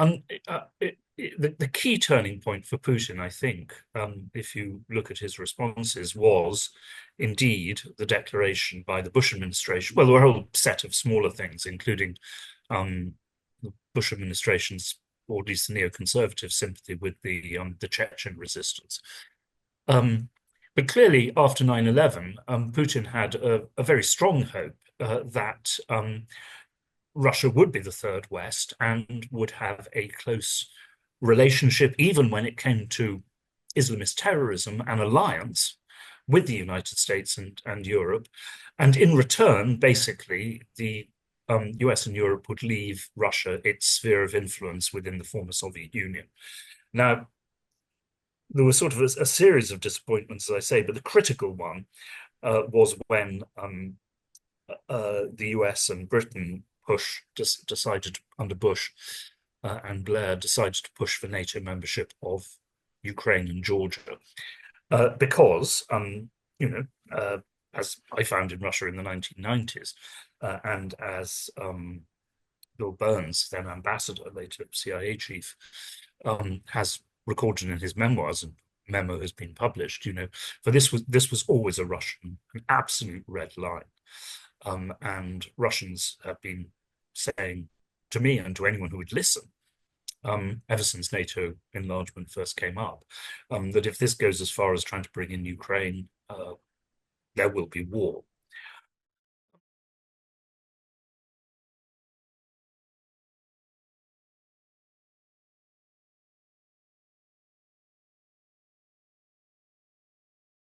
And the key turning point for Putin, I think, if you look at his responses, was indeed the declaration by the Bush administration. Well, there were a whole set of smaller things, including the Bush administration's, or at least the neoconservative sympathy with the Chechen resistance. But clearly, after 9/11, Putin had a very strong hope that Russia would be the Third West and would have a close relationship, even when it came to Islamist terrorism, an alliance with the United States and Europe. And in return, basically, the US and Europe would leave Russia its sphere of influence within the former Soviet Union. Now, there was sort of a series of disappointments, as I say, but the critical one was when the US and Britain decided under Bush and Blair decided to push for NATO membership of Ukraine and Georgia because, as I found in Russia in the 1990s, and as Bill Burns, then ambassador, later CIA chief, has recorded in his memoirs, and memo has been published, for this was always an absolute red line. And Russians have been saying to me and to anyone who would listen, ever since NATO enlargement first came up, that if this goes as far as trying to bring in Ukraine, there will be war.